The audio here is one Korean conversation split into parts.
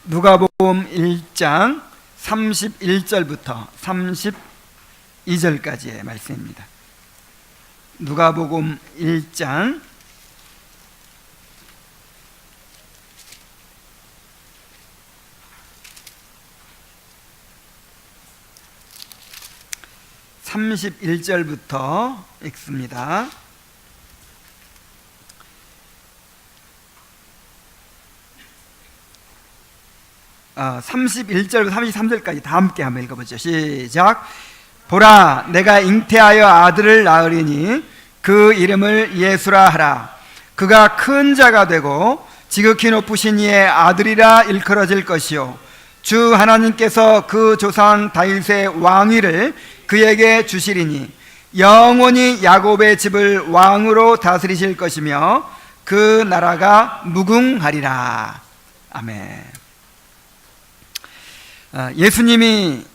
누가복음 1장 31절부터 32절까지의 말씀입니다. 누가복음 1장 31절부터 읽습니다. 31절부터 33절까지 다 함께 한번 읽어보죠. 시작. 보라, 내가 잉태하여 아들을 낳으리니 그 이름을 예수라 하라. 그가 큰 자가 되고 지극히 높으신 이의 아들이라 일컬어질 것이요, 주 하나님께서 그 조상 다윗의 왕위를 그에게 주시리니 영원히 야곱의 집을 왕으로 다스리실 것이며 그 나라가 무궁하리라. 아멘. 예수님이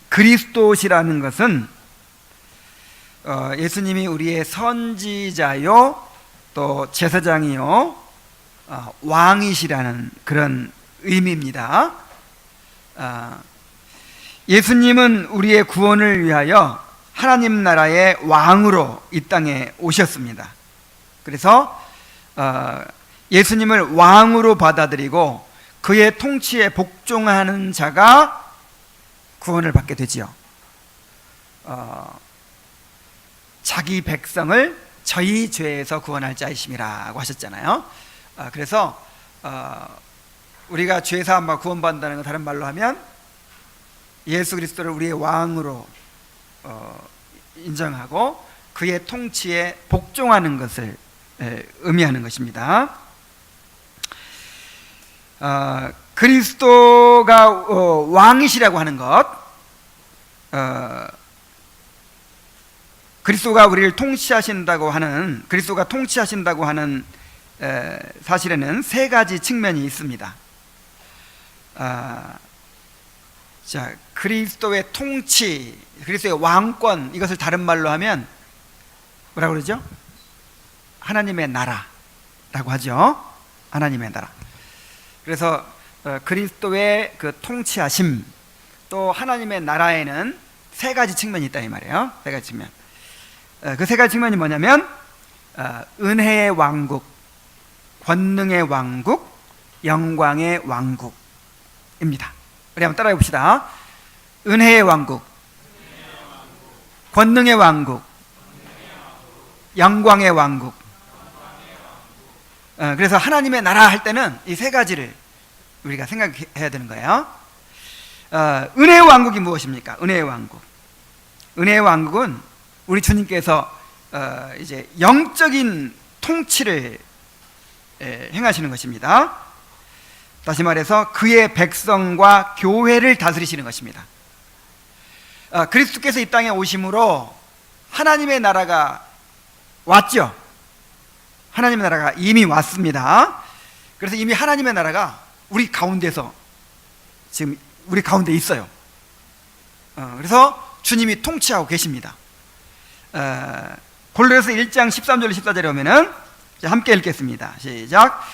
그리스도시라는 것은 예수님이 우리의 선지자요, 또 제사장이요, 왕이시라는 그런 의미입니다. 예수님은 우리의 구원을 위하여 하나님 나라의 왕으로 이 땅에 오셨습니다. 그래서 예수님을 왕으로 받아들이고 그의 통치에 복종하는 자가 구원을 받게 되지요. 자기 백성을 저희 죄에서 구원할 자이심이라고 하셨잖아요. 그래서 우리가 죄 사함과 구원받는다는 거 다른 말로 하면 예수 그리스도를 우리의 왕으로 인정하고 그의 통치에 복종하는 것을 의미하는 것입니다. 그리스도가 왕이시라고 하는 것, 그리스도가 우리를 통치하신다고 하는, 그리스도가 통치하신다고 하는 사실에는 세 가지 측면이 있습니다. 자, 그리스도의 통치, 그리스도의 왕권, 이것을 다른 말로 하면 뭐라고 그러죠? 하나님의 나라라고 하죠. 하나님의 나라. 그래서 그리스도의 그 통치하심, 또 하나님의 나라에는 세 가지 측면이 있다 이 말이에요. 세 가지 측면. 그 세 가지 측면이 뭐냐면 은혜의 왕국, 권능의 왕국, 영광의 왕국입니다. 우리 한번 따라해 봅시다. 은혜의 왕국, 권능의 왕국, 영광의 왕국. 그래서 하나님의 나라 할 때는 이 세 가지를 우리가 생각해야 되는 거예요. 은혜의 왕국이 무엇입니까? 은혜의 왕국. 은혜의 왕국은 우리 주님께서 이제 영적인 통치를 행하시는 것입니다. 다시 말해서 그의 백성과 교회를 다스리시는 것입니다. 그리스도께서 이 땅에 오심으로 하나님의 나라가 왔죠. 하나님의 나라가 이미 왔습니다. 그래서 이미 하나님의 나라가 우리 가운데서 지금 우리 가운데 있어요. 그래서 주님이 통치하고 계십니다. 골로새서 1장 13절 14절에 오면은 함께 읽겠습니다. 시작.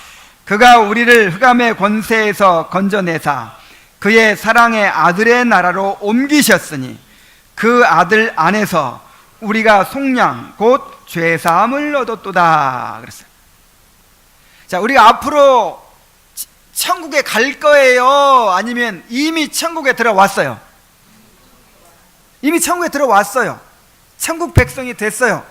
그가 우리를 흑암의 권세에서 건져내사 그의 사랑의 아들의 나라로 옮기셨으니 그 아들 안에서 우리가 속량 곧 죄사함을 얻었도다 그랬어요. 자, 우리가 앞으로 천국에 갈 거예요? 아니면 이미 천국에 들어왔어요? 이미 천국에 들어왔어요. 천국 백성이 됐어요.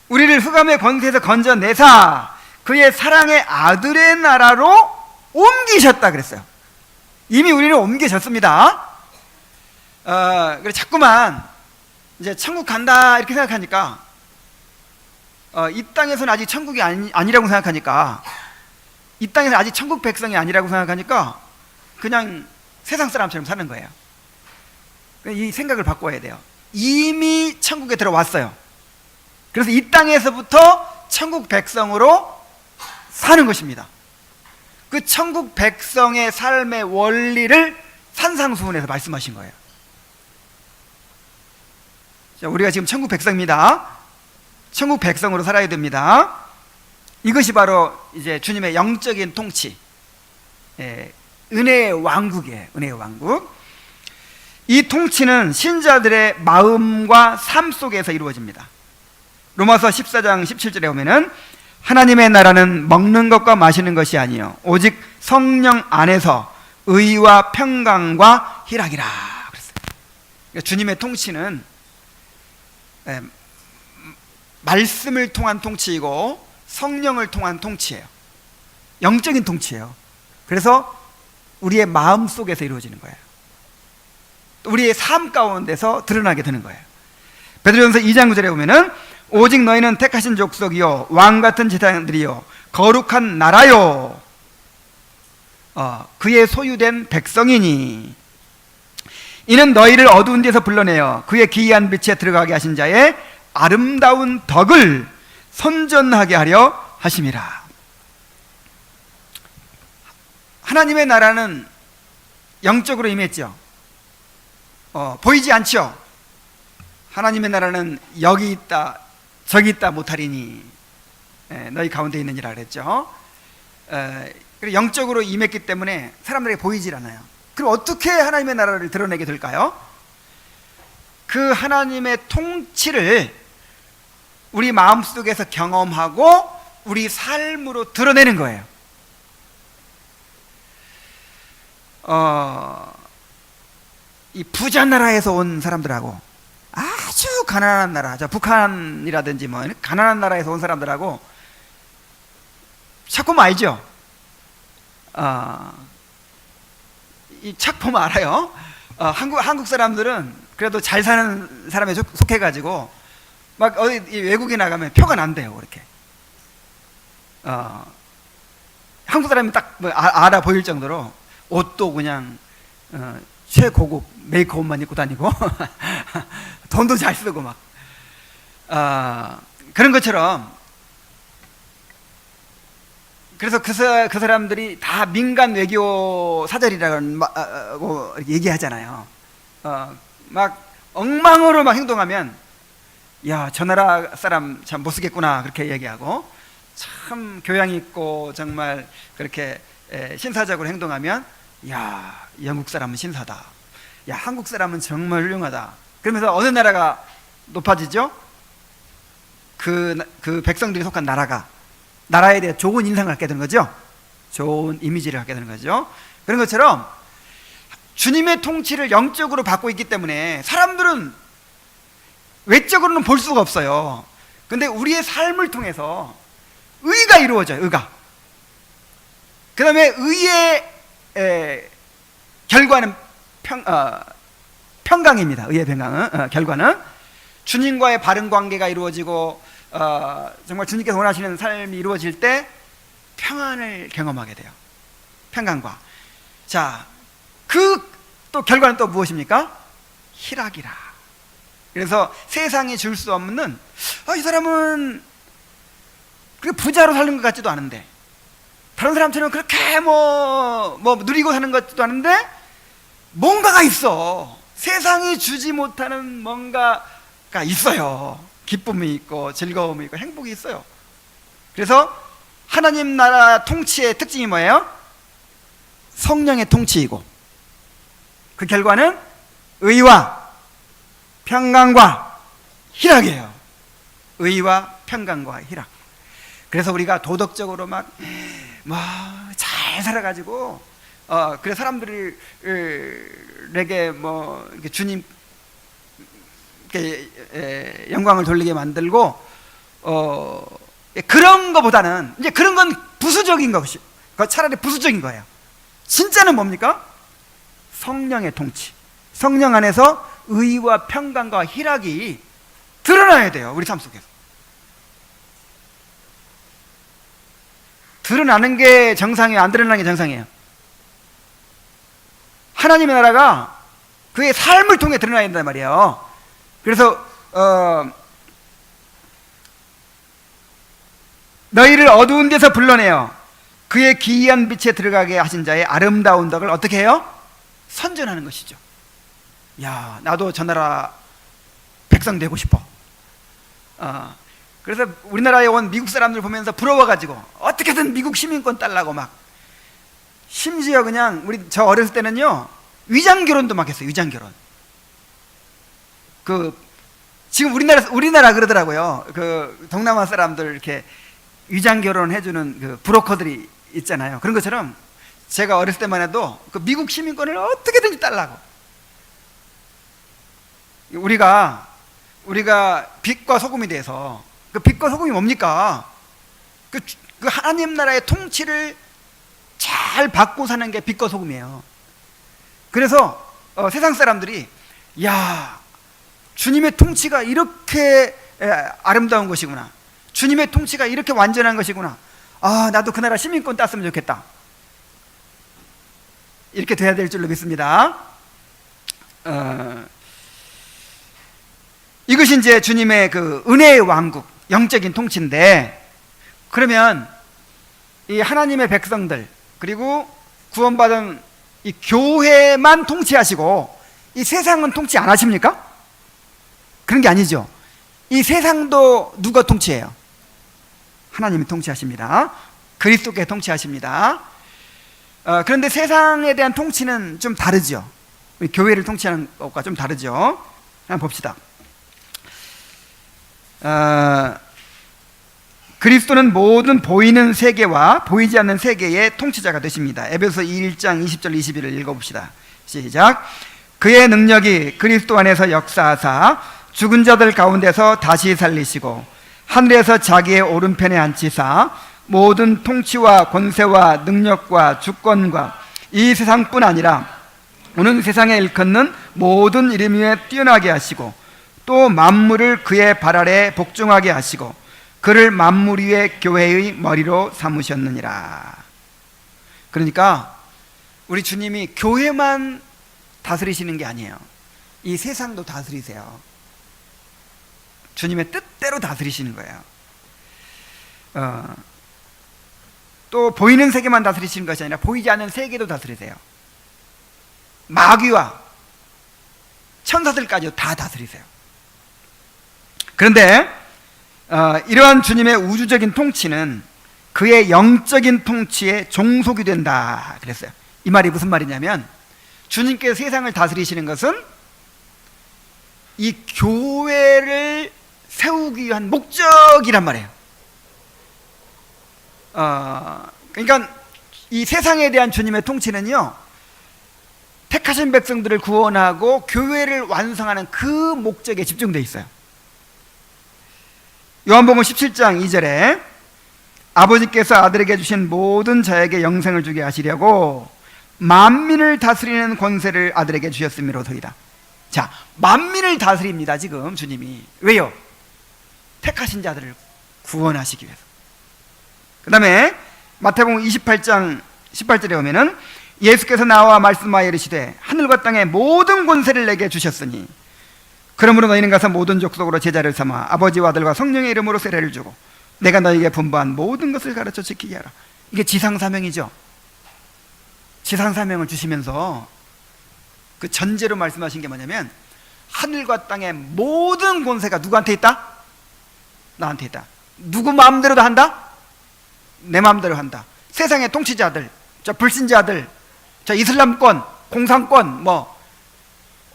우리를 흑암의 권세에서 건져내사 그의 사랑의 아들의 나라로 옮기셨다 그랬어요. 이미 우리는 옮겨졌습니다. 그래 자꾸만 이제 천국 간다 이렇게 생각하니까 이 땅에서는 아직 천국이 아니라고 생각하니까, 이 땅에서 아직 천국 백성이 아니라고 생각하니까 그냥 세상 사람처럼 사는 거예요. 이 생각을 바꿔야 돼요. 이미 천국에 들어왔어요. 그래서 이 땅에서부터 천국 백성으로 사는 것입니다. 그 천국 백성의 삶의 원리를 산상수훈에서 말씀하신 거예요. 자, 우리가 지금 천국 백성입니다. 천국 백성으로 살아야 됩니다. 이것이 바로 이제 주님의 영적인 통치, 은혜의 왕국이에요. 은혜의 왕국. 이 통치는 신자들의 마음과 삶 속에서 이루어집니다. 로마서 14장 17절에 보면은 하나님의 나라는 먹는 것과 마시는 것이 아니요 오직 성령 안에서 의와 평강과 희락이라 그랬어요. 그러니까 주님의 통치는 말씀을 통한 통치이고 성령을 통한 통치예요. 영적인 통치예요. 그래서 우리의 마음 속에서 이루어지는 거예요. 우리의 삶 가운데서 드러나게 되는 거예요. 베드로전서 2장 9절에 보면은 오직 너희는 택하신 족속이요 왕같은 제사장들이요 거룩한 나라요 그의 소유된 백성이니 이는 너희를 어두운 데서 불러내어 그의 기이한 빛에 들어가게 하신 자의 아름다운 덕을 선전하게 하려 하심이라. 하나님의 나라는 영적으로 임했죠. 보이지 않죠. 하나님의 나라는 여기 있다 저기 있다 못하리니 너희 가운데 있느니라 그랬죠. 영적으로 임했기 때문에 사람들에게 보이질 않아요. 그럼 어떻게 하나님의 나라를 드러내게 될까요? 그 하나님의 통치를 우리 마음속에서 경험하고 우리 삶으로 드러내는 거예요. 이 부자 나라에서 온 사람들하고 아주 가난한 나라, 북한이라든지 뭐 가난한 나라에서 온 사람들하고 착 보면 알죠? 이 착 보면 알아요. 한국 사람들은 그래도 잘 사는 사람에 속해가지고 막 어디 외국에 나가면 표가 난대요. 그렇게 한국 사람이 딱 뭐 알아 보일 정도로 옷도 그냥 최고급 메이크업만 입고 다니고 돈도 잘 쓰고 막 그런 것처럼. 그래서 그 사람들이 다 민간 외교 사절이라고 얘기하잖아요. 막 엉망으로 막 행동하면 야, 저 나라 사람 참 못쓰겠구나 그렇게 얘기하고, 참 교양 있고 정말 그렇게 신사적으로 행동하면 야, 영국 사람은 신사다, 야, 한국 사람은 정말 훌륭하다. 그러면서 어느 나라가 높아지죠? 그 백성들이 속한 나라에 대해 좋은 인상을 갖게 되는 거죠. 좋은 이미지를 갖게 되는 거죠. 그런 것처럼 주님의 통치를 영적으로 받고 있기 때문에 사람들은 외적으로는 볼 수가 없어요. 근데 우리의 삶을 통해서 의가 이루어져요. 의가. 그 다음에 의의 결과는 평강입니다. 의의 평강은 결과는 주님과의 바른 관계가 이루어지고 정말 주님께서 원하시는 삶이 이루어질 때 평안을 경험하게 돼요. 평강과. 자, 또 결과는 또 무엇입니까? 희락이라. 그래서 세상이 줄 수 없는, 이 사람은 그렇게 부자로 사는 것 같지도 않은데, 다른 사람처럼 그렇게 뭐 누리고 사는 것 같지도 않은데 뭔가가 있어. 세상이 주지 못하는 뭔가가 있어요. 기쁨이 있고 즐거움이 있고 행복이 있어요. 그래서 하나님 나라 통치의 특징이 뭐예요? 성령의 통치이고, 그 결과는 의와 평강과 희락이에요. 의와 평강과 희락. 그래서 우리가 도덕적으로 막 잘 살아가지고 그래서 사람들에게 뭐 이렇게 주님 영광을 돌리게 만들고 그런 거보다는 이제 그런 건 부수적인 것이, 차라리 부수적인 거예요. 진짜는 뭡니까? 성령의 통치, 성령 안에서 의와 평강과 희락이 드러나야 돼요. 우리 삶 속에서 드러나는 게 정상이에요? 안 드러나는 게 정상이에요? 하나님의 나라가 그의 삶을 통해 드러나야 된단 말이에요. 그래서 너희를 어두운 데서 불러내어 그의 기이한 빛에 들어가게 하신 자의 아름다운 덕을 어떻게 해요? 선전하는 것이죠. 야, 나도 저 나라 백성 되고 싶어. 그래서 우리나라에 온 미국 사람들 보면서 부러워가지고 어떻게든 미국 시민권 딸라고 막, 심지어 그냥 저 어렸을 때는요 위장결혼도 막 했어요. 위장결혼. 지금 우리나라 그러더라고요. 동남아 사람들 이렇게 위장결혼 해주는 브로커들이 있잖아요. 그런 것처럼 제가 어렸을 때만 해도 미국 시민권을 어떻게든지 딸라고. 우리가 빛과 소금이 돼서, 빛과 소금이 뭡니까? 하나님 나라의 통치를 잘 받고 사는 게 빛과 소금이에요. 그래서 세상 사람들이, 야, 주님의 통치가 이렇게 아름다운 것이구나, 주님의 통치가 이렇게 완전한 것이구나, 나도 그 나라 시민권 땄으면 좋겠다, 이렇게 돼야 될 줄로 믿습니다. 이것이 이제 주님의 은혜의 왕국, 영적인 통치인데, 그러면 이 하나님의 백성들, 그리고 구원받은 이 교회만 통치하시고 이 세상은 통치 안 하십니까? 그런 게 아니죠. 이 세상도 누가 통치해요? 하나님이 통치하십니다. 그리스도께 통치하십니다. 그런데 세상에 대한 통치는 좀 다르죠. 우리 교회를 통치하는 것과 좀 다르죠. 한번 봅시다. 그리스도는 모든 보이는 세계와 보이지 않는 세계의 통치자가 되십니다. 에베소 1장 20절 21을 읽어봅시다. 시작. 그의 능력이 그리스도 안에서 역사하사 죽은 자들 가운데서 다시 살리시고 하늘에서 자기의 오른편에 앉히사 모든 통치와 권세와 능력과 주권과 이 세상뿐 아니라 오는 세상에 일컫는 모든 이름 위에 뛰어나게 하시고 또 만물을 그의 발 아래 복종하게 하시고 그를 만물 위의 교회의 머리로 삼으셨느니라. 그러니까 우리 주님이 교회만 다스리시는 게 아니에요. 이 세상도 다스리세요. 주님의 뜻대로 다스리시는 거예요. 또 보이는 세계만 다스리시는 것이 아니라 보이지 않는 세계도 다스리세요. 마귀와 천사들까지도 다 다스리세요. 그런데 이러한 주님의 우주적인 통치는 그의 영적인 통치에 종속이 된다 그랬어요. 이 말이 무슨 말이냐면, 주님께서 세상을 다스리시는 것은 이 교회를 세우기 위한 목적이란 말이에요. 그러니까 이 세상에 대한 주님의 통치는요, 택하신 백성들을 구원하고 교회를 완성하는 그 목적에 집중되어 있어요. 요한복음 17장 2절에 아버지께서 아들에게 주신 모든 자에게 영생을 주게 하시려고 만민을 다스리는 권세를 아들에게 주셨음이로소이다. 자, 만민을 다스립니다 지금 주님이. 왜요? 택하신 자들을 구원하시기 위해서. 그 다음에 마태복음 28장 18절에 오면은 예수께서 나와 말씀하여 이르시되 하늘과 땅의 모든 권세를 내게 주셨으니 그러므로 너희는 가서 모든 족속으로 제자를 삼아 아버지와 아들과 성령의 이름으로 세례를 주고 내가 너희에게 분부한 모든 것을 가르쳐 지키게 하라. 이게 지상사명이죠. 지상사명을 주시면서 그 전제로 말씀하신 게 뭐냐면, 하늘과 땅의 모든 권세가 누구한테 있다? 나한테 있다. 누구 마음대로도 한다? 내 마음대로 한다. 세상의 통치자들, 저 불신자들, 저 이슬람권, 공산권,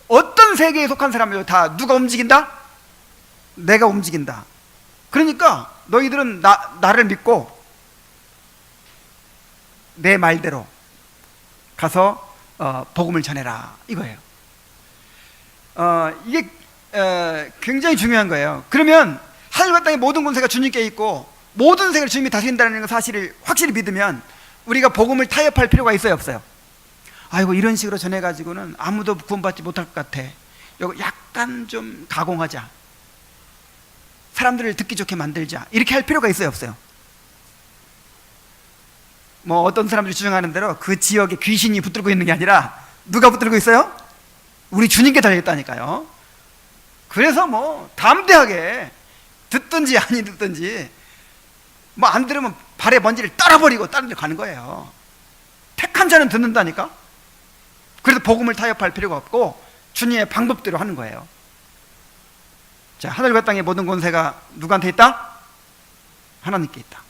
어떤 세계에 속한 사람도 다 누가 움직인다? 내가 움직인다. 그러니까 너희들은 나를 믿고 내 말대로 가서 복음을 전해라, 이거예요. 이게 굉장히 중요한 거예요. 그러면 하늘과 땅의 모든 권세가 주님께 있고 모든 세계를 주님이 다스린다는 사실을 확실히 믿으면 우리가 복음을 타협할 필요가 있어요, 없어요? 아이고, 이런 식으로 전해가지고는 아무도 구원받지 못할 것 같아, 이거 약간 좀 가공하자, 사람들을 듣기 좋게 만들자, 이렇게 할 필요가 있어요, 없어요? 어떤 사람들이 주장하는 대로 그 지역에 귀신이 붙들고 있는 게 아니라 누가 붙들고 있어요? 우리 주님께 달려있다니까요. 그래서 담대하게 듣든지 아니 듣든지 안 들으면 발에 먼지를 떨어버리고 다른 데 가는 거예요. 택한 자는 듣는다니까. 그래서 복음을 타협할 필요가 없고 주님의 방법대로 하는 거예요. 자, 하늘과 땅의 모든 권세가 누구한테 있다? 하나님께 있다.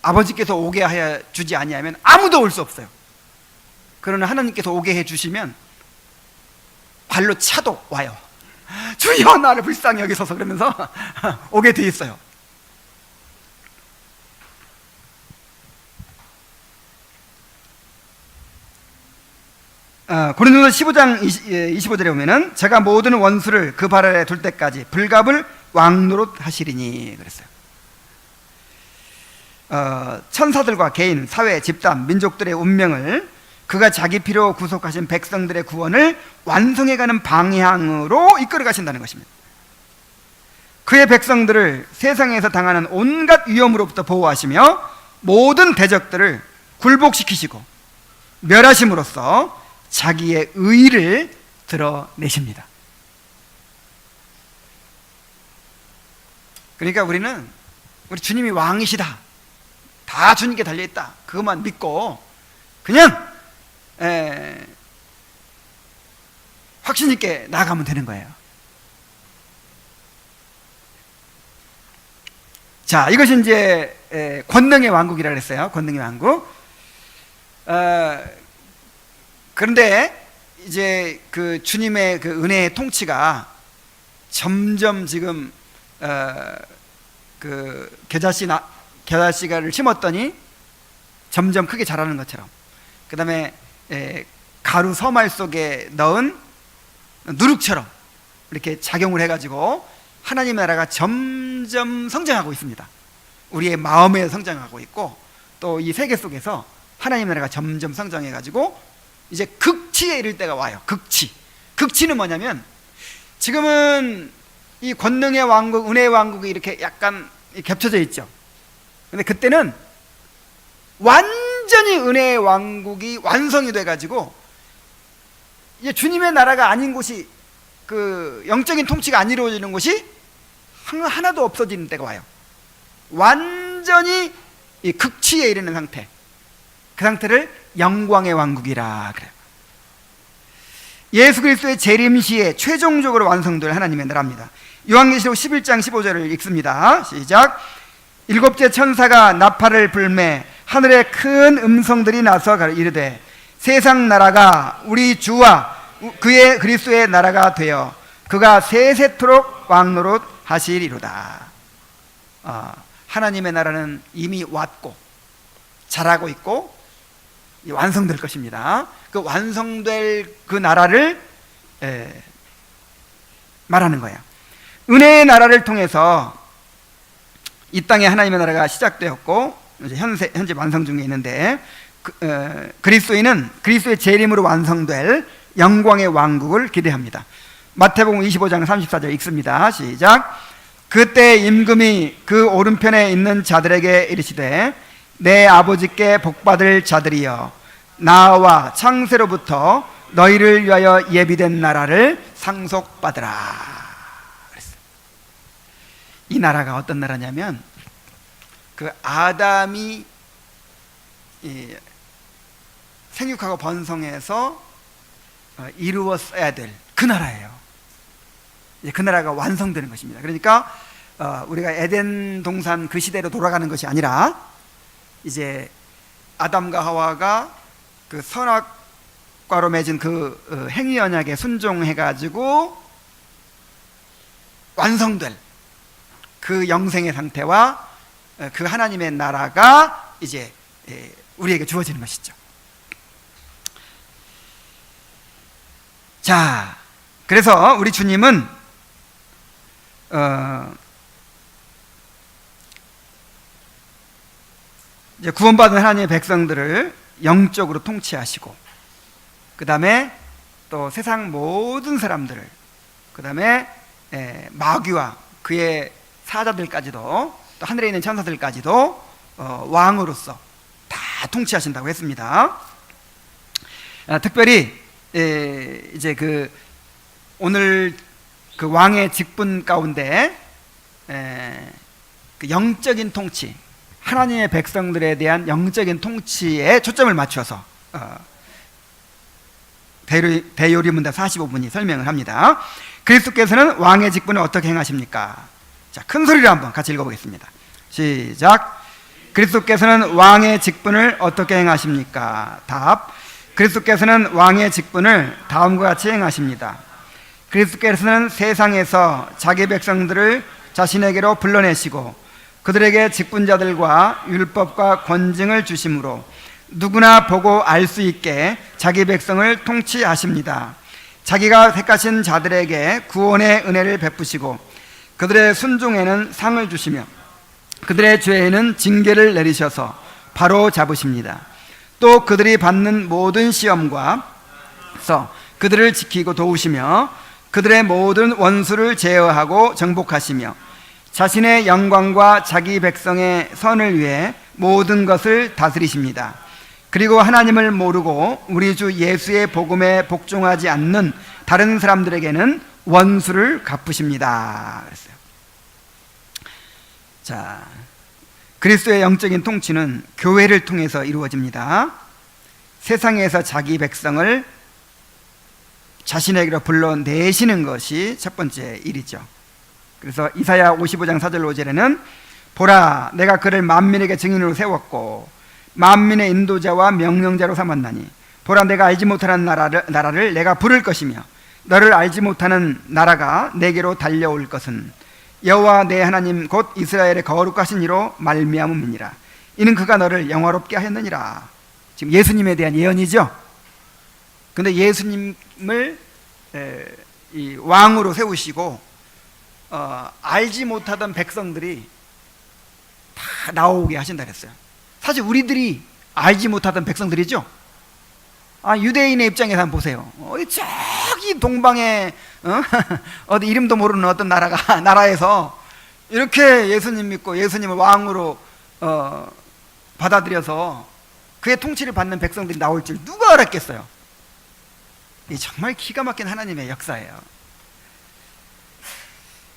아버지께서 오게 하여 주지 아니하면 아무도 올 수 없어요. 그러나 하나님께서 오게 해 주시면 발로 차도 와요. 주여 나를 불쌍히 여기소서 그러면서 오게 돼 있어요. 고린도서 15장 25절에 보면은 제가 모든 원수를 그 발 아래 둘 때까지 불갑을 왕노릇 하시리니 그랬어요. 천사들과 개인, 사회, 집단, 민족들의 운명을 그가 자기 피로 구속하신 백성들의 구원을 완성해가는 방향으로 이끌어 가신다는 것입니다. 그의 백성들을 세상에서 당하는 온갖 위험으로부터 보호하시며 모든 대적들을 굴복시키시고 멸하심으로써 자기의 의를 드러내십니다. 그러니까 우리는 우리 주님이 왕이시다, 다 주님께 달려있다, 그것만 믿고 그냥 확신 있게 나아가면 되는 거예요. 자, 이것이 이제 권능의 왕국이라고 그랬어요. 권능의 왕국. 그런데 이제 그 주님의 그 은혜의 통치가 점점 지금 그 겨자씨가를 심었더니 점점 크게 자라는 것처럼, 그 다음에 가루 서말 속에 넣은 누룩처럼 이렇게 작용을 해가지고 하나님의 나라가 점점 성장하고 있습니다. 우리의 마음에 성장하고 있고 또 이 세계 속에서 하나님의 나라가 점점 성장해가지고 이제 극치에 이를 때가 와요. 극치는 뭐냐면, 지금은 이 권능의 왕국, 은혜의 왕국이 이렇게 약간 겹쳐져 있죠. 근데 그때는 완전히 은혜의 왕국이 완성이 돼가지고 이제 주님의 나라가 아닌 곳이, 그 영적인 통치가 안 이루어지는 곳이 하나도 없어지는 때가 와요. 완전히 이 극치에 이르는 상태, 그 상태를 영광의 왕국이라 그래요. 예수 그리스도의 재림시에 최종적으로 완성될 하나님의 나라입니다. 요한계시록 11장 15절을 읽습니다. 시작. 일곱째 천사가 나팔을 불매 하늘에 큰 음성들이 나서 이르되 세상 나라가 우리 주와 그의 그리스도의 나라가 되어 그가 세세토록 왕노릇 하시리로다. 하나님의 나라는 이미 왔고 자라고 있고 완성될 것입니다. 그 완성될 그 나라를 말하는 거예요. 은혜의 나라를 통해서 이 땅에 하나님의 나라가 시작되었고 이제 현재 완성 중에 있는데, 그리스도인은 그리스도의 재림으로 완성될 영광의 왕국을 기대합니다. 마태복음 25장 34절 읽습니다. 시작. 그때 임금이 그 오른편에 있는 자들에게 이르시되 내 아버지께 복받을 자들이여 나와 창세로부터 너희를 위하여 예비된 나라를 상속받으라 그랬어요. 이 나라가 어떤 나라냐면 그 아담이 생육하고 번성해서 이루었어야 될 그 나라예요. 그 나라가 완성되는 것입니다. 그러니까 우리가 에덴 동산 그 시대로 돌아가는 것이 아니라 이제 아담과 하와가 그 선악과로 맺은 그 행위 언약에 순종해가지고 완성될 그 영생의 상태와 그 하나님의 나라가 이제 우리에게 주어지는 것이죠. 자, 그래서 우리 주님은 이제 구원받은 하나님의 백성들을 영적으로 통치하시고, 그 다음에 또 세상 모든 사람들을, 그 다음에 마귀와 그의 사자들까지도, 또 하늘에 있는 천사들까지도 왕으로서 다 통치하신다고 했습니다. 특별히 이제 그 오늘 그 왕의 직분 가운데 그 영적인 통치, 하나님의 백성들에 대한 영적인 통치에 초점을 맞춰서 대요리문답 45분이 설명을 합니다. 그리스도께서는 왕의 직분을 어떻게 행하십니까? 자, 큰 소리로 한번 같이 읽어보겠습니다. 시작. 그리스도께서는 왕의 직분을 어떻게 행하십니까? 답. 그리스도께서는 왕의 직분을 다음과 같이 행하십니다. 그리스도께서는 세상에서 자기 백성들을 자신에게로 불러내시고 그들에게 직분자들과 율법과 권징을 주심으로 누구나 보고 알 수 있게 자기 백성을 통치하십니다. 자기가 택하신 자들에게 구원의 은혜를 베푸시고 그들의 순종에는 상을 주시며 그들의 죄에는 징계를 내리셔서 바로 잡으십니다. 또 그들이 받는 모든 시험과서 그들을 지키고 도우시며 그들의 모든 원수를 제어하고 정복하시며 자신의 영광과 자기 백성의 선을 위해 모든 것을 다스리십니다. 그리고 하나님을 모르고 우리 주 예수의 복음에 복종하지 않는 다른 사람들에게는 원수를 갚으십니다. 그랬어요. 자, 그리스도의 영적인 통치는 교회를 통해서 이루어집니다. 세상에서 자기 백성을 자신에게로 불러내시는 것이 첫 번째 일이죠. 그래서 이사야 55장 4절 5절에는 보라 내가 그를 만민에게 증인으로 세웠고 만민의 인도자와 명령자로 삼았나니 보라 내가 알지 못하는 나라를 내가 부를 것이며 너를 알지 못하는 나라가 내게로 달려올 것은 여호와 내 하나님 곧 이스라엘의 거룩하신 이로 말미암음이니라. 이는 그가 너를 영화롭게 하였느니라. 지금 예수님에 대한 예언이죠. 근데 예수님을 이 왕으로 세우시고 알지 못하던 백성들이 다 나오게 하신다 그랬어요. 사실 우리들이 알지 못하던 백성들이죠. 유대인의 입장에서 한번 보세요. 저기 동방에 어디 이름도 모르는 어떤 나라에서 이렇게 예수님 믿고 예수님을 왕으로 받아들여서 그의 통치를 받는 백성들이 나올 줄 누가 알았겠어요? 이 정말 기가 막힌 하나님의 역사예요.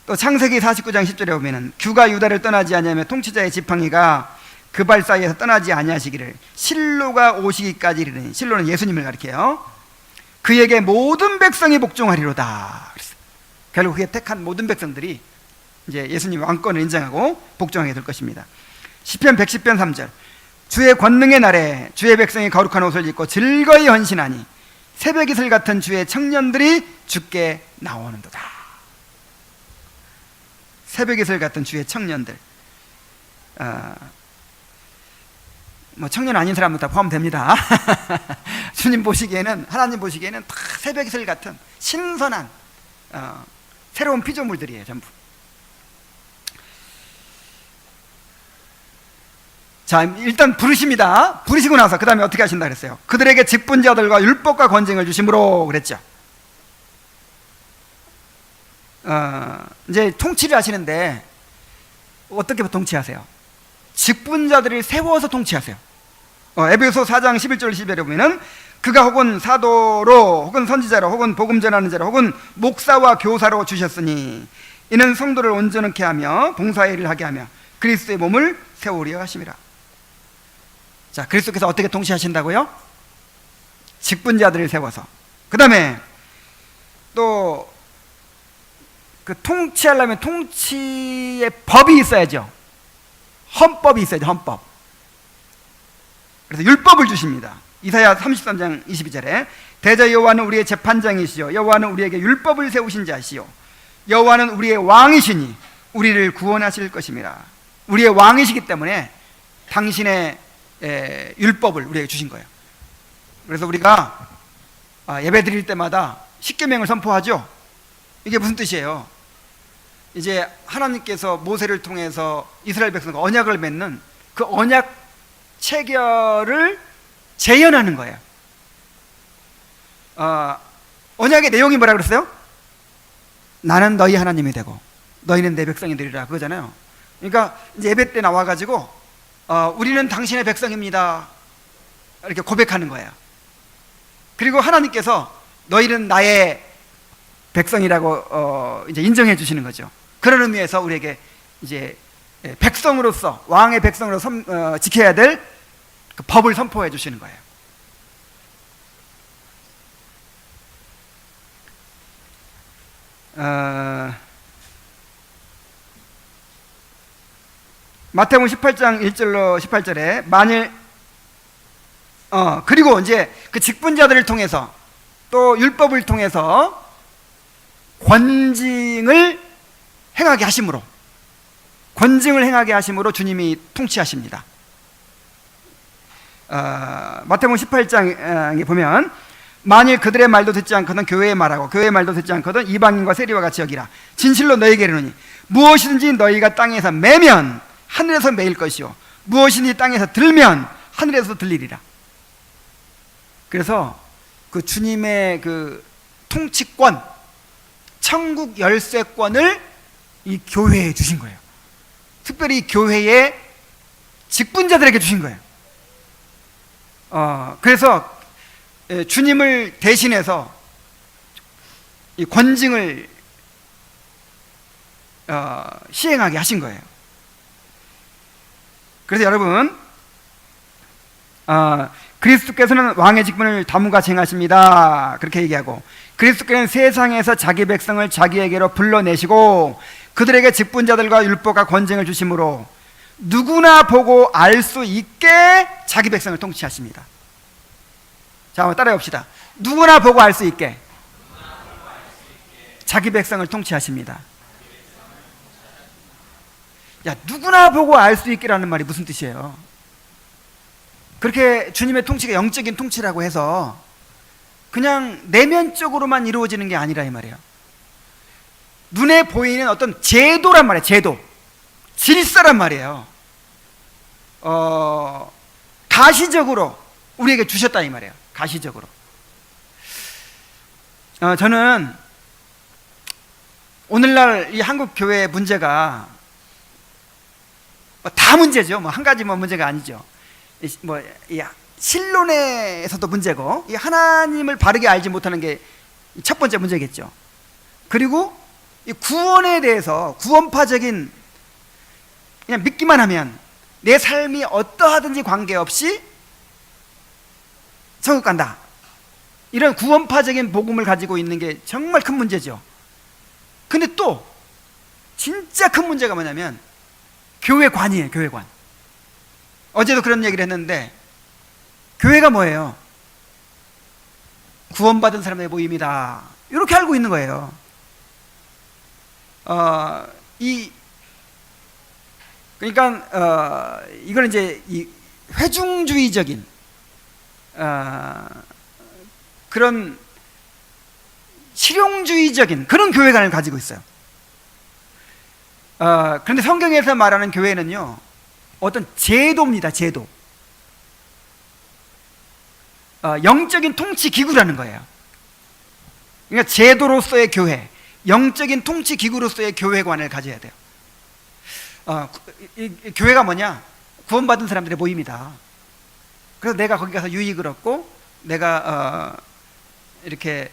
또 창세기 49장 10절에 보면은 규가 유다를 떠나지 아니하며 통치자의 지팡이가 그 발 사이에서 떠나지 아니하시기를 실로가 오시기까지 이르니, 실로는 예수님을 가리켜요. 그에게 모든 백성이 복종하리로다. 결국 그의 택한 모든 백성들이 이제 예수님 왕권을 인정하고 복종하게 될 것입니다. 시편 110편 3절 주의 권능의 날에 주의 백성이 거룩한 옷을 입고 즐거이 헌신하니 새벽 이슬 같은 주의 청년들이 주께 나오는도다. 새벽 이슬 같은 주의 청년들, 뭐 청년 아닌 사람도 다 포함됩니다. 주님 보시기에는, 하나님 보시기에는 다 새벽 이슬 같은 신선한 새로운 피조물들이에요, 전부. 자, 일단 부르십니다. 부르시고 나서 그 다음에 어떻게 하신다 그랬어요? 그들에게 직분자들과 율법과 권징을 주심으로 그랬죠. 이제 통치를 하시는데 어떻게 통치하세요? 직분자들을 세워서 통치하세요. 에베소 4장 11절 12절에 보면은 그가 혹은 사도로 혹은 선지자로 혹은 복음 전하는 자로 혹은 목사와 교사로 주셨으니 이는 성도를 온전케 하며 봉사의 일을 하게 하며 그리스도의 몸을 세우려 하심이라. 자, 그리스도께서 어떻게 통치하신다고요? 직분자들을 세워서. 그 다음에 또 그 통치하려면 통치의 법이 있어야죠. 헌법이 있어야죠. 헌법. 그래서 율법을 주십니다. 이사야 33장 22절에 대저 여호와는 우리의 재판장이시요 여호와는 우리에게 율법을 세우신 자시요 여호와는 우리의 왕이시니 우리를 구원하실 것입니다. 우리의 왕이시기 때문에 당신의 율법을 우리에게 주신 거예요. 그래서 우리가 예배 드릴 때마다 십계명을 선포하죠. 이게 무슨 뜻이에요? 이제 하나님께서 모세를 통해서 이스라엘 백성과 언약을 맺는 그 언약 체결을 재현하는 거예요. 언약의 내용이 뭐라 그랬어요? 나는 너희 하나님이 되고 너희는 내 백성이 되리라, 그거잖아요. 그러니까 이제 예배 때 나와가지고 우리는 당신의 백성입니다 이렇게 고백하는 거예요. 그리고 하나님께서 너희는 나의 백성이라고 이제 인정해 주시는 거죠. 그런 의미에서 우리에게 이제 백성으로서, 왕의 백성으로 지켜야 될 그 법을 선포해 주시는 거예요. 마태복음 18장 1절로 18절에 만일 그리고 이제 그 직분자들을 통해서 또 율법을 통해서 권징을 행하게 하심으로 주님이 통치하십니다. 마태복음 18장에 보면 만일 그들의 말도 듣지 않거든 교회의 말하고 교회의 말도 듣지 않거든 이방인과 세리와 같이 여기라. 진실로 너희에게 이르노니 무엇이든지 너희가 땅에서 매면 하늘에서 매일 것이요 무엇이든지 땅에서 들면 하늘에서 들리리라. 그래서 그 주님의 그 통치권, 천국 열쇠권을 이 교회에 주신 거예요. 특별히 교회의 직분자들에게 주신 거예요. 그래서 주님을 대신해서 이 권징을 시행하게 하신 거예요. 그래서 여러분, 그리스도께서는 왕의 직분을 다무같이 행하십니다. 그렇게 얘기하고, 그리스도께서는 세상에서 자기 백성을 자기에게로 불러내시고 그들에게 직분자들과 율법과 권징을 주심으로 누구나 보고 알 수 있게 자기 백성을 통치하십니다. 자, 한번 따라해 봅시다. 누구나 보고 알 수 있게 자기 백성을 통치하십니다. 야, 누구나 보고 알 수 있게라는 말이 무슨 뜻이에요? 그렇게 주님의 통치가 영적인 통치라고 해서 그냥 내면적으로만 이루어지는 게 아니라 이 말이에요. 눈에 보이는 어떤 제도란 말이에요. 제도, 질서란 말이에요. 가시적으로 우리에게 주셨다 이 말이에요. 가시적으로. 저는 오늘날 이 한국 교회의 문제가 다 문제죠. 한 가지만 문제가 아니죠. 이 신론에서도 문제고, 이 하나님을 바르게 알지 못하는 게 첫 번째 문제겠죠. 그리고 이 구원에 대해서 구원파적인 그냥 믿기만 하면 내 삶이 어떠하든지 관계없이 천국 간다, 이런 구원파적인 복음을 가지고 있는 게 정말 큰 문제죠. 근데 또 진짜 큰 문제가 뭐냐면 교회관이에요. 교회관. 어제도 그런 얘기를 했는데, 교회가 뭐예요? 구원받은 사람의 모임이다, 이렇게 알고 있는 거예요. 그러니까 이거는 이제 이 회중주의적인 그런 실용주의적인 그런 교회관을 가지고 있어요. 그런데 성경에서 말하는 교회는요, 어떤 제도입니다. 제도. 영적인 통치 기구라는 거예요. 그러니까 제도로서의 교회, 영적인 통치 기구로서의 교회관을 가져야 돼요. 이 교회가 뭐냐? 구원받은 사람들의 모임이다. 그래서 내가 거기 가서 유익을 얻고 내가 이렇게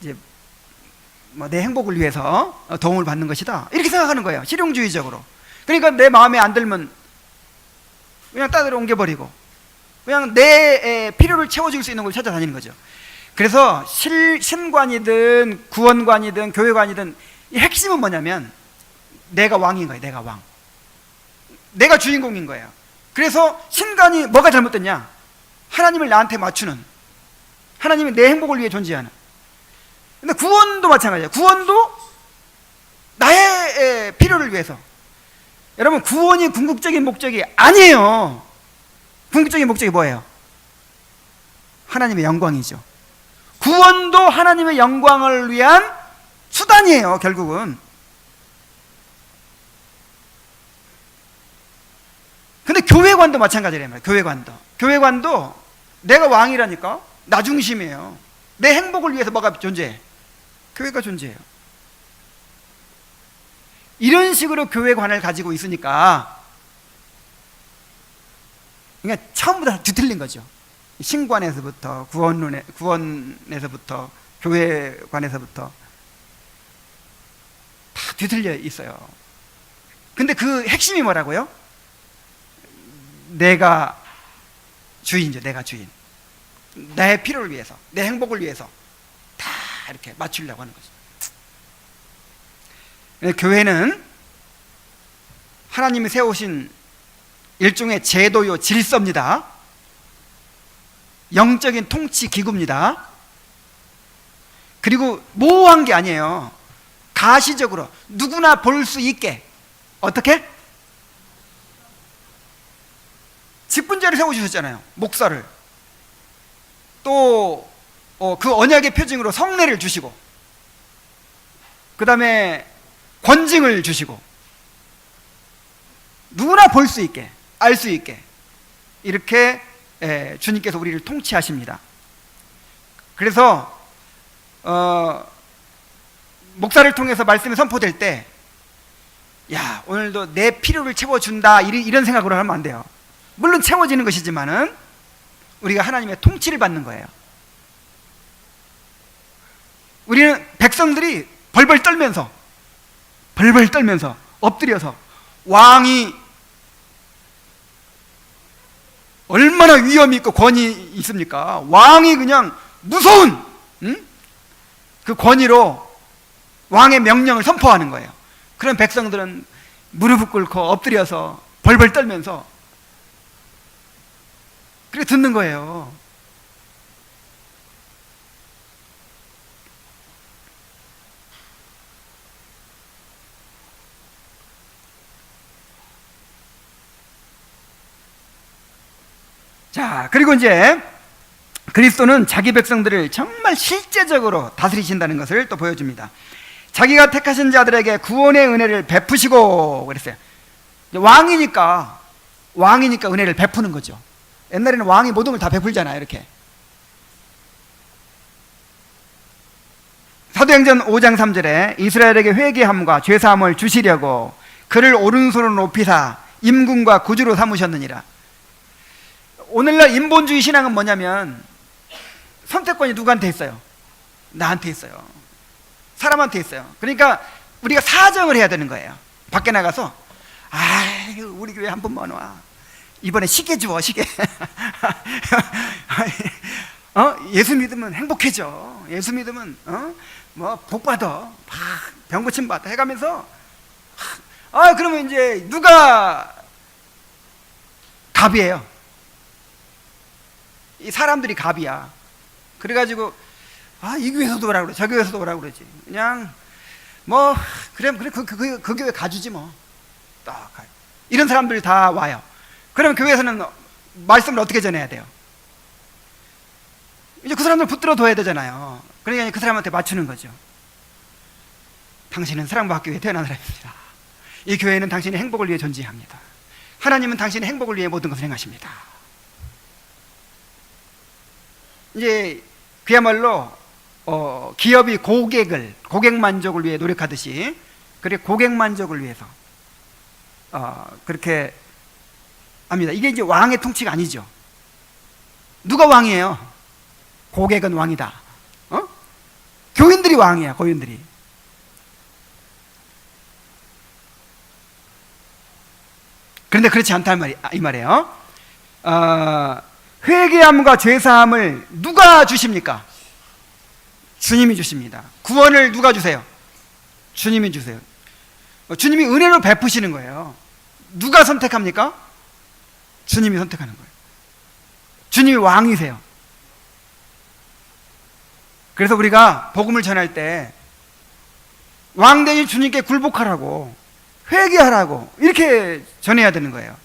이제 내 행복을 위해서 도움을 받는 것이다, 이렇게 생각하는 거예요. 실용주의적으로. 그러니까 내 마음에 안 들면 그냥 딴 데로 옮겨버리고 그냥 내 필요를 채워줄 수 있는 걸 찾아다니는 거죠. 그래서 신관이든 구원관이든 교회관이든 이 핵심은 뭐냐면 내가 왕인 거예요. 내가 왕, 내가 주인공인 거예요. 그래서 신관이 뭐가 잘못됐냐? 하나님을 나한테 맞추는, 하나님이 내 행복을 위해 존재하는. 근데 구원도 마찬가지예요. 구원도 나의 필요를 위해서. 여러분, 구원이 궁극적인 목적이 아니에요. 궁극적인 목적이 뭐예요? 하나님의 영광이죠. 구원도 하나님의 영광을 위한 수단이에요, 결국은. 근데 교회관도 마찬가지란 말이에요. 교회관도 내가 왕이라니까 나 중심이에요. 내 행복을 위해서 뭐가 존재해? 교회가 존재해요. 이런 식으로 교회관을 가지고 있으니까 그러니까 처음부터 다 뒤틀린 거죠. 신관에서부터 구원에서부터 교회관에서부터 다 뒤틀려 있어요. 근데 그 핵심이 뭐라고요? 내가 주인이죠. 내가 주인. 내 필요를 위해서, 내 행복을 위해서 다 이렇게 맞추려고 하는 거죠. 교회는 하나님이 세우신 일종의 제도요, 질서입니다. 영적인 통치 기구입니다. 그리고 모호한 게 아니에요. 가시적으로 누구나 볼 수 있게 어떻게? 직분자를 세워주셨잖아요. 목사를. 또 그 언약의 표징으로 성례를 주시고, 그 다음에 권징을 주시고, 누구나 볼 수 있게, 알 수 있게 이렇게 주님께서 우리를 통치하십니다. 그래서 목사를 통해서 말씀이 선포될 때, 야, 오늘도 내 필요를 채워준다, 이런 생각으로 하면 안 돼요. 물론 채워지는 것이지만은 우리가 하나님의 통치를 받는 거예요. 우리는 백성들이 벌벌 떨면서 엎드려서, 왕이 얼마나 위험이 있고 권위 있습니까? 왕이 그냥 무서운 그 권위로 왕의 명령을 선포하는 거예요. 그런 백성들은 무릎을 꿇고 엎드려서 벌벌 떨면서 그렇게 듣는 거예요. 자, 그리고 이제 그리스도는 자기 백성들을 정말 실제적으로 다스리신다는 것을 또 보여줍니다. 자기가 택하신 자들에게 구원의 은혜를 베푸시고 그랬어요. 왕이니까 은혜를 베푸는 거죠. 옛날에는 왕이 모든 걸 다 베풀잖아요. 이렇게 사도행전 5장 3절에 이스라엘에게 회개함과 죄사함을 주시려고 그를 오른손으로 높이사 임금과 구주로 삼으셨느니라. 오늘날 인본주의 신앙은 뭐냐면 선택권이 누구한테 있어요? 나한테 있어요. 사람한테 있어요. 그러니까 우리가 사정을 해야 되는 거예요. 밖에 나가서 아유, 우리 교회 한 번만 와. 이번에 시계 줘, 시계. 예수 믿으면 행복해져. 예수 믿으면 뭐 복 받아. 병 고침 받아 해가면서 그러면 이제 누가 갑이에요? 이 사람들이 갑이야. 그래가지고 이 교회에서도 오라고 그래, 저 교회에서도 오라고 그러지. 그냥 뭐 그래 그 교회 가주지 뭐. 딱 이런 사람들이 다 와요. 그러면 교회에서는 말씀을 어떻게 전해야 돼요? 이제 그 사람들 붙들어 둬야 되잖아요. 그러니까 그 사람한테 맞추는 거죠. 당신은 사랑받기 위해 태어난 사람입니다. 이 교회는 당신의 행복을 위해 존재합니다. 하나님은 당신의 행복을 위해 모든 것을 행하십니다. 이제 그야말로 기업이 고객 만족을 위해 노력하듯이, 그래 고객 만족을 위해서 그렇게 합니다. 이게 이제 왕의 통치가 아니죠. 누가 왕이에요? 고객은 왕이다. 교인들이 왕이야, 고인들이. 그런데 그렇지 않다 이 말이에요. 회개함과 죄사함을 누가 주십니까? 주님이 주십니다. 구원을 누가 주세요? 주님이 주세요. 주님이 은혜로 베푸시는 거예요. 누가 선택합니까? 주님이 선택하는 거예요. 주님이 왕이세요. 그래서 우리가 복음을 전할 때 왕되신 주님께 굴복하라고, 회개하라고 이렇게 전해야 되는 거예요.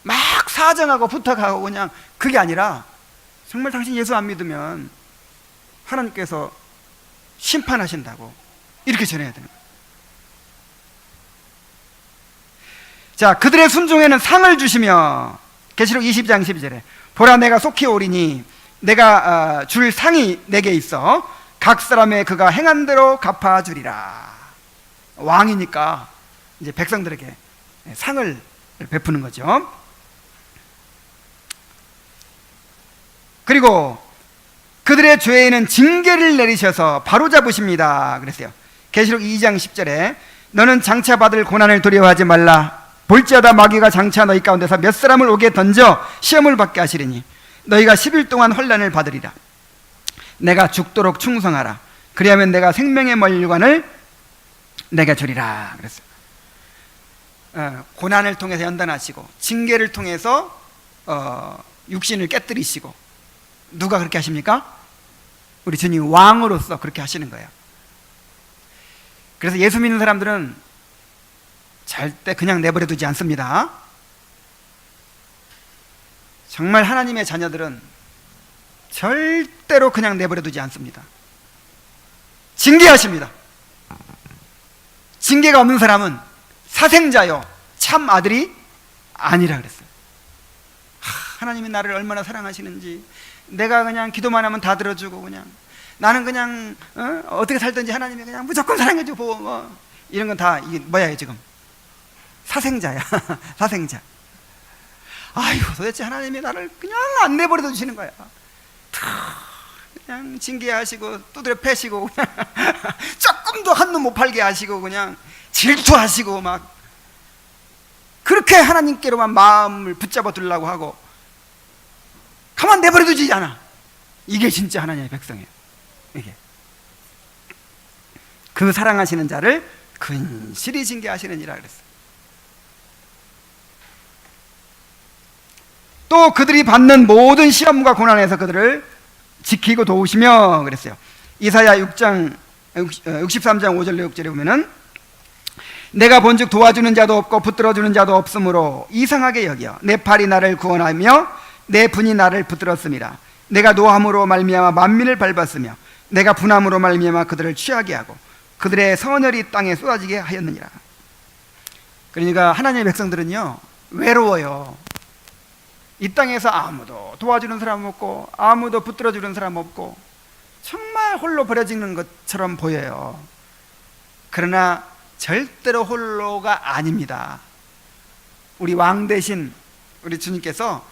막 사정하고 부탁하고 그냥 그게 아니라, 정말 당신 예수 안 믿으면 하나님께서 심판하신다고 이렇게 전해야 되는 거예요. 자, 그들의 순종에는 상을 주시며, 계시록 20장 12절에 보라 내가 속히 오리니 내가 줄 상이 내게 있어 각 사람의 그가 행한 대로 갚아주리라. 왕이니까 이제 백성들에게 상을 베푸는 거죠. 그리고 그들의 죄에는 징계를 내리셔서 바로잡으십니다 그랬어요. 계시록 2장 10절에 너는 장차 받을 고난을 두려워하지 말라. 볼지어다 마귀가 장차 너희 가운데서 몇 사람을 오게 던져 시험을 받게 하시리니 너희가 10일 동안 환난을 받으리라. 내가 죽도록 충성하라. 그리하면 내가 생명의 멸관을 내게 주리라 그랬어요. 고난을 통해서 연단하시고 징계를 통해서 육신을 깨뜨리시고, 누가 그렇게 하십니까? 우리 주님 왕으로서 그렇게 하시는 거예요. 그래서 예수 믿는 사람들은 절대 그냥 내버려 두지 않습니다. 정말 하나님의 자녀들은 절대로 그냥 내버려 두지 않습니다. 징계하십니다. 징계가 없는 사람은 사생자요 참 아들이 아니라 그랬어요. 하나님이 나를 얼마나 사랑하시는지, 내가 그냥 기도만 하면 다 들어주고, 그냥 나는 그냥 어떻게 살든지 하나님이 그냥 무조건 사랑해주고, 이런 건 다 이게 뭐야 지금? 사생자야. 사생자. 아이고, 도대체 하나님이 나를 그냥 안 내버려 두시는 거야. 그냥 징계하시고 두드려 패시고 그냥 조금도 한눈 못 팔게 하시고 그냥 질투하시고 막 그렇게 하나님께로만 마음을 붙잡아 두려고 하고 가만 내버려 두지 않아. 이게 진짜 하나님의 백성이에요. 이게 그 사랑하시는 자를 근실히 징계하시느니라 그랬어요. 또 그들이 받는 모든 시험과 고난에서 그들을 지키고 도우시며 그랬어요. 이사야 63장 5절로 6절에 보면은 내가 본즉 도와주는 자도 없고 붙들어주는 자도 없으므로 이상하게 여겨 내 팔이 나를 구원하며 내 분이 나를 붙들었음이라. 내가 노함으로 말미암아 만민을 밟았으며 내가 분함으로 말미암아 그들을 취하게 하고 그들의 선혈이 땅에 쏟아지게 하였느니라. 그러니까 하나님의 백성들은요 외로워요. 이 땅에서 아무도 도와주는 사람 없고 아무도 붙들어주는 사람 없고 정말 홀로 버려지는 것처럼 보여요. 그러나 절대로 홀로가 아닙니다. 우리 왕 대신 우리 주님께서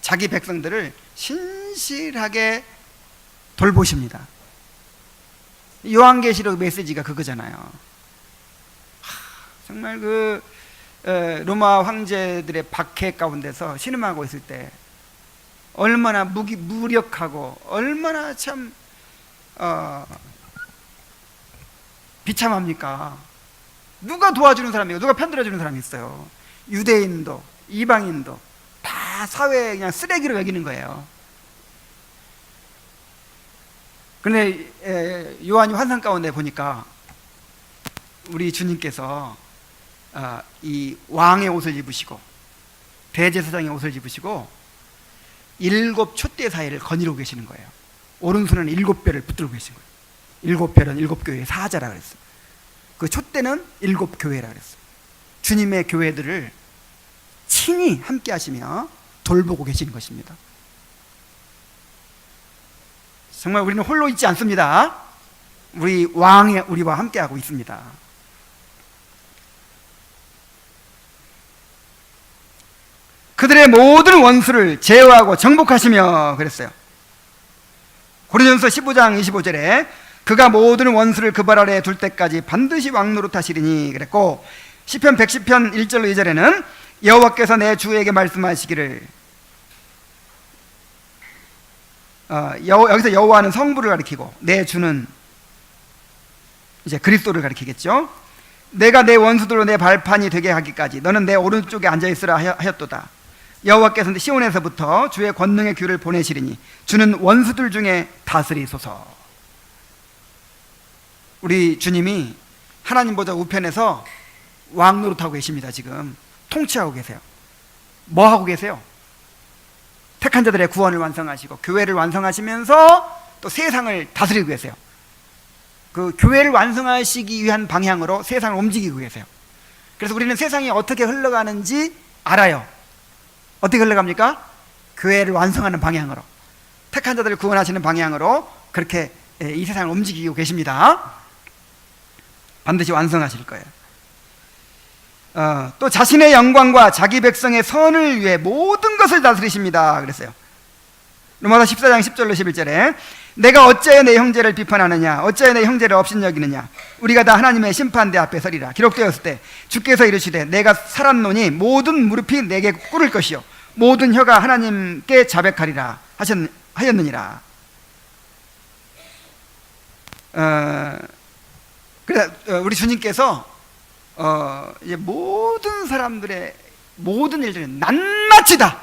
자기 백성들을 신실하게 돌보십니다. 요한계시록 메시지가 그거잖아요. 정말 로마 황제들의 박해 가운데서 신음하고 있을 때 얼마나 무력하고 얼마나 참 비참합니까? 누가 도와주는 사람이고 누가 편들어주는 사람이 있어요? 유대인도 이방인도 다 사회에 그냥 쓰레기로 여기는 거예요. 그런데 요한이 환상 가운데 보니까 우리 주님께서 이 왕의 옷을 입으시고 대제사장의 옷을 입으시고 7 촛대 사이를 거니고 계시는 거예요. 오른손은 7별을 붙들고 계신 거예요. 7별은 7교회의 사자라 그랬어요. 그 촛대는 7교회라 그랬어요. 주님의 교회들을 친히 함께 하시며 돌보고 계시는 것입니다. 정말 우리는 홀로 있지 않습니다. 우리 왕이 우리와 함께 하고 있습니다. 그들의 모든 원수를 제어하고 정복하시며 그랬어요. 고린도전서 15장 25절에 그가 모든 원수를 그 발 아래에 둘 때까지 반드시 왕노릇하시리니 그랬고, 시편 110편 1절로 2절에는 여호와께서 내 주에게 말씀하시기를, 여기서 여호와는 성부를 가리키고 내 주는 이제 그리스도를 가리키겠죠. 내가 내 원수들로 내 발판이 되게 하기까지 너는 내 오른쪽에 앉아있으라 하였도다. 여호와께서 시온에서부터 주의 권능의 귀를 보내시리니 주는 원수들 중에 다스리소서. 우리 주님이 하나님 보좌 우편에서 왕 노릇하고 계십니다. 지금 통치하고 계세요. 뭐 하고 계세요? 택한 자들의 구원을 완성하시고 교회를 완성하시면서 또 세상을 다스리고 계세요. 그 교회를 완성하시기 위한 방향으로 세상을 움직이고 계세요. 그래서 우리는 세상이 어떻게 흘러가는지 알아요. 어떻게 흘러갑니까? 교회를 완성하는 방향으로, 택한 자들을 구원하시는 방향으로 그렇게 이 세상을 움직이고 계십니다. 반드시 완성하실 거예요. 또 자신의 영광과 자기 백성의 선을 위해 모든 것을 다스리십니다 그랬어요. 로마서 14장 10절로 11절에 내가 어찌하여 내 형제를 비판하느냐, 어찌하여 내 형제를 업신여기느냐, 우리가 다 하나님의 심판대 앞에 서리라. 기록되었을 때 주께서 이르시되 내가 살았노니 모든 무릎이 내게 꿇을 것이요 모든 혀가 하나님께 자백하리라 하였느니라. 그래서 우리 주님께서 이제 모든 사람들의 모든 일들이 낱낱이 다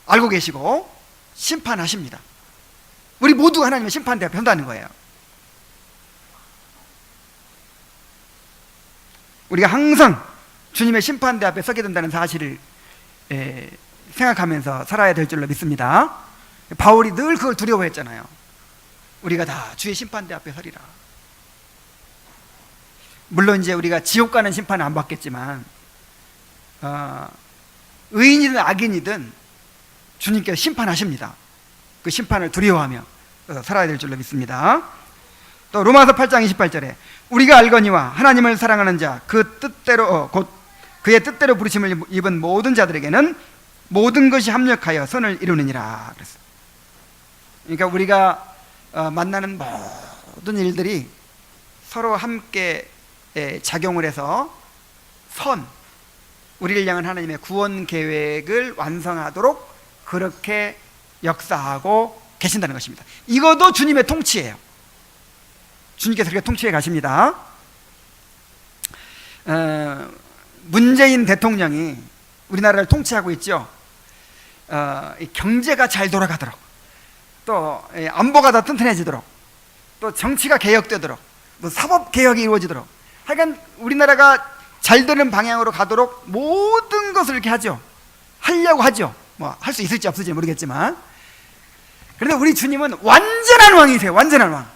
알고 계시고 심판하십니다. 우리 모두가 하나님의 심판대 앞에 선다는 거예요. 우리가 항상 주님의 심판대 앞에 서게 된다는 사실을 생각하면서 살아야 될 줄로 믿습니다. 바울이 늘 그걸 두려워했잖아요. 우리가 다 주의 심판대 앞에 서리라. 물론 이제 우리가 지옥 가는 심판은 안 받겠지만 의인이든 악인이든 주님께서 심판하십니다. 그 심판을 두려워하며 살아야 될 줄로 믿습니다. 또 로마서 8장 28절에 우리가 알거니와 하나님을 사랑하는 자 그 뜻대로 곧 그의 뜻대로 부르심을 입은 모든 자들에게는 모든 것이 합력하여 선을 이루느니라 그랬어요. 그러니까 우리가 만나는 모든 일들이 서로 함께 작용을 해서 우리를 향한 하나님의 구원 계획을 완성하도록 그렇게 역사하고 계신다는 것입니다. 이것도 주님의 통치예요. 주님께서 그렇게 통치해 가십니다. 문재인 대통령이 우리나라를 통치하고 있죠. 경제가 잘 돌아가도록, 또 안보가 더 튼튼해지도록, 또 정치가 개혁되도록, 또 사법 개혁이 이루어지도록, 하여간 우리나라가 잘 되는 방향으로 가도록 모든 것을 이렇게 하죠. 하려고 하죠. 뭐 할 수 있을지 없을지 모르겠지만, 그런데 우리 주님은 완전한 왕이세요. 완전한 왕.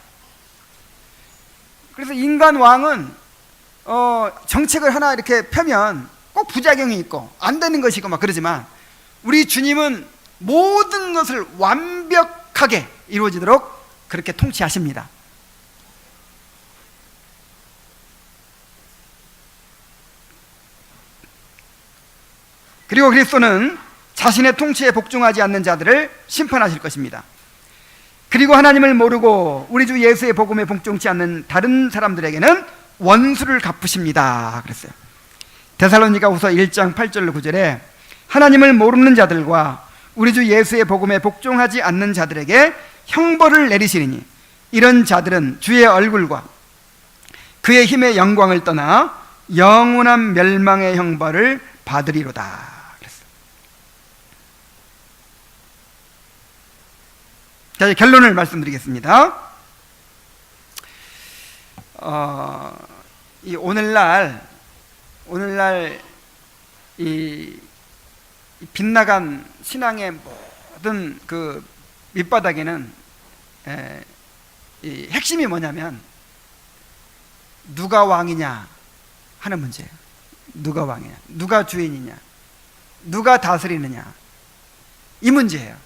그래서 인간 왕은 정책을 하나 이렇게 펴면 꼭 부작용이 있고 안 되는 것이 있고 막 그러지만, 우리 주님은 모든 것을 완벽하게 이루어지도록 그렇게 통치하십니다. 그리고 그리스도는 자신의 통치에 복종하지 않는 자들을 심판하실 것입니다. 그리고 하나님을 모르고 우리 주 예수의 복음에 복종치 않는 다른 사람들에게는 원수를 갚으십니다 그랬어요. 데살로니가후서 1장 8절로 9절에 하나님을 모르는 자들과 우리 주 예수의 복음에 복종하지 않는 자들에게 형벌을 내리시리니 이런 자들은 주의 얼굴과 그의 힘의 영광을 떠나 영원한 멸망의 형벌을 받으리로다. 자, 이제 결론을 말씀드리겠습니다. 이 오늘날 이 빗나간 신앙의 모든 그 밑바닥에는 이 핵심이 뭐냐면 누가 왕이냐 하는 문제예요. 누가 왕이냐, 누가 주인이냐, 누가 다스리느냐, 이 문제예요.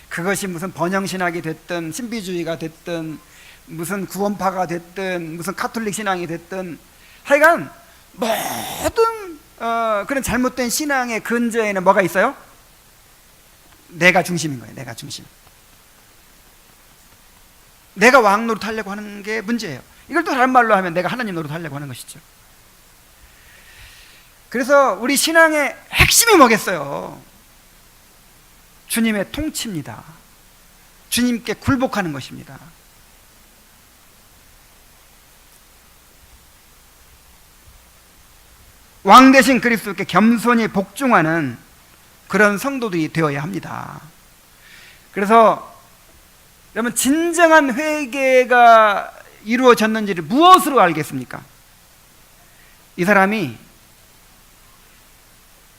그것이 무슨 번영신학이 됐든 신비주의가 됐든 무슨 구원파가 됐든 무슨 카톨릭 신앙이 됐든 하여간 모든 그런 잘못된 신앙의 근저에는 뭐가 있어요? 내가 중심인 거예요. 내가 중심. 내가 왕 노릇하려고 하는 게 문제예요. 이걸 또 다른 말로 하면 내가 하나님 노릇하려고 하는 것이죠. 그래서 우리 신앙의 핵심이 뭐겠어요? 주님의 통치입니다. 주님께 굴복하는 것입니다. 왕 대신 그리스도께 겸손히 복종하는 그런 성도들이 되어야 합니다. 그래서 여러분, 진정한 회개가 이루어졌는지를 무엇으로 알겠습니까? 이 사람이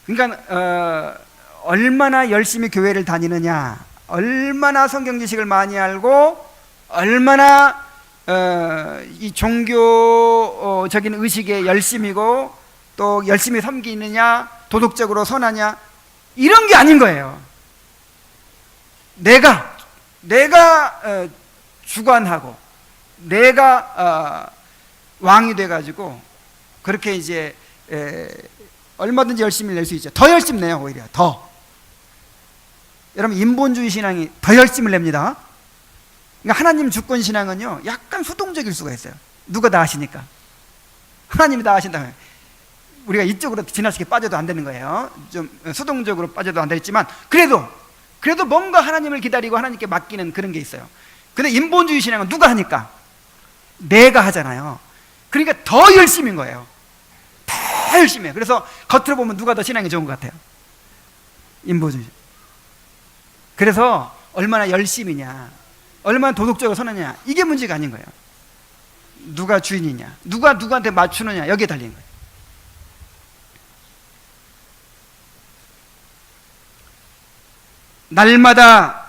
그러니까 얼마나 열심히 교회를 다니느냐, 얼마나 성경 지식을 많이 알고 얼마나 이 종교적인 의식에 열심이고 또 열심히 섬기느냐, 도덕적으로 선하냐, 이런 게 아닌 거예요. 내가 주관하고 내가 왕이 돼가지고 그렇게 이제 얼마든지 열심히 낼 수 있죠. 더 열심히 내요. 오히려 더. 여러분, 인본주의 신앙이 더 열심을 냅니다. 그러니까 하나님 주권 신앙은요 약간 수동적일 수가 있어요. 누가 다 하시니까. 하나님이 다 하신다면 우리가 이쪽으로 지나치게 빠져도 안 되는 거예요. 좀 수동적으로 빠져도 안 되겠지만 그래도 뭔가 하나님을 기다리고 하나님께 맡기는 그런 게 있어요. 근데 인본주의 신앙은 누가 하니까? 내가 하잖아요. 그러니까 더 열심인 거예요. 더 열심히 해요. 그래서 겉으로 보면 누가 더 신앙이 좋은 것 같아요? 인보주의. 그래서 얼마나 열심히냐, 얼마나 도덕적으로 선하냐, 이게 문제가 아닌 거예요. 누가 주인이냐, 누가 누구한테 맞추느냐, 여기에 달린 거예요. 날마다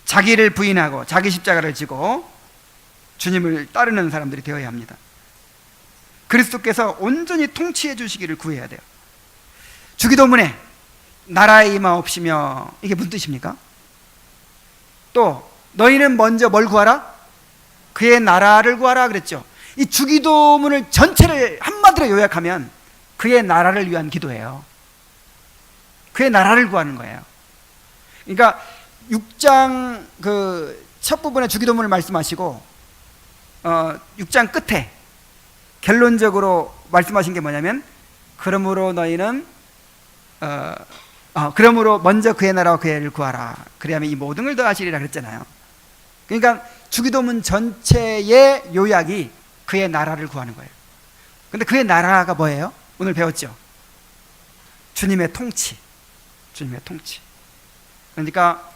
자기를 부인하고 자기 십자가를 지고 주님을 따르는 사람들이 되어야 합니다. 그리스도께서 온전히 통치해 주시기를 구해야 돼요. 주기도문에 나라에 임하옵시며, 이게 무슨 뜻입니까? 또 너희는 먼저 뭘 구하라? 그의 나라를 구하라 그랬죠. 이 주기도문을 전체를 한마디로 요약하면 그의 나라를 위한 기도예요. 그의 나라를 구하는 거예요. 그러니까 6장 그 첫 부분에 주기도문을 말씀하시고 6장 끝에 결론적으로 말씀하신 게 뭐냐면, 그러므로 너희는 그러므로 먼저 그의 나라와 그의 일을 구하라, 그리하면 이 모든 걸 더하시리라 그랬잖아요. 그러니까 주기도문 전체의 요약이 그의 나라를 구하는 거예요. 근데 그의 나라가 뭐예요? 오늘 배웠죠. 주님의 통치. 주님의 통치. 그러니까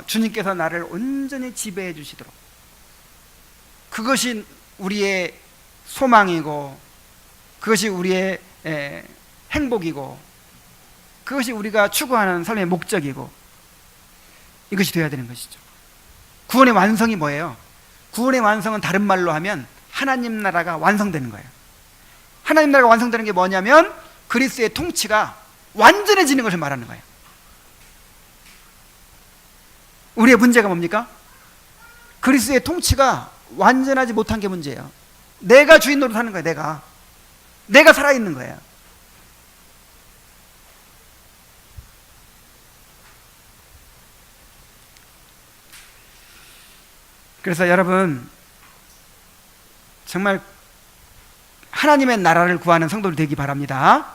주님께서 나를 온전히 지배해 주시도록, 그것이 우리의 소망이고, 그것이 우리의 행복이고, 그것이 우리가 추구하는 삶의 목적이고, 이것이 되어야 되는 것이죠. 구원의 완성이 뭐예요? 구원의 완성은 다른 말로 하면 하나님 나라가 완성되는 거예요. 하나님 나라가 완성되는 게 뭐냐면 그리스도의 통치가 완전해지는 것을 말하는 거예요. 우리의 문제가 뭡니까? 그리스도의 통치가 완전하지 못한 게 문제예요. 내가 주인 노릇하는 거예요. 내가 살아있는 거예요. 그래서 여러분, 정말 하나님의 나라를 구하는 성도들 되기 바랍니다.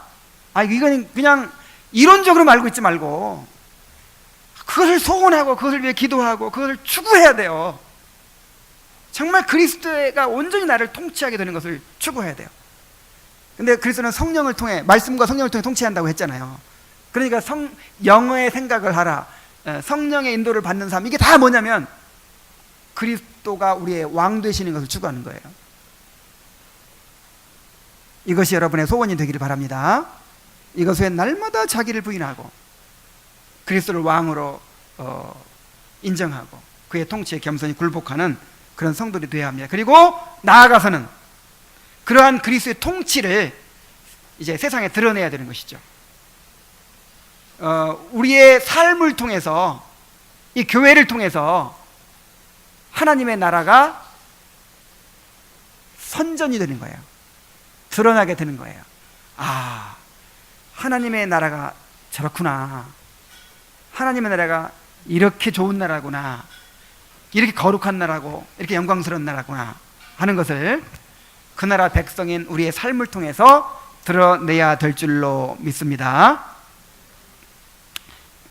이건 그냥 이론적으로 알고 있지 말고 그것을 소원하고 그것을 위해 기도하고 그것을 추구해야 돼요. 정말 그리스도가 온전히 나를 통치하게 되는 것을 추구해야 돼요. 근데 그리스도는 성령을 통해, 말씀과 성령을 통해 통치한다고 했잖아요. 그러니까 영의 생각을 하라, 성령의 인도를 받는 삶, 이게 다 뭐냐면 그리스도가 우리의 왕 되시는 것을 추구하는 거예요. 이것이 여러분의 소원이 되기를 바랍니다. 이것 외에 날마다 자기를 부인하고 그리스도를 왕으로 인정하고 그의 통치에 겸손히 굴복하는 그런 성도들이 되어야 합니다. 그리고 나아가서는 그러한 그리스도의 통치를 이제 세상에 드러내야 되는 것이죠. 우리의 삶을 통해서, 이 교회를 통해서 하나님의 나라가 선전이 되는 거예요. 드러나게 되는 거예요. 하나님의 나라가 저렇구나, 하나님의 나라가 이렇게 좋은 나라구나, 이렇게 거룩한 나라고, 이렇게 영광스러운 나라구나 하는 것을 그 나라 백성인 우리의 삶을 통해서 드러내야 될 줄로 믿습니다.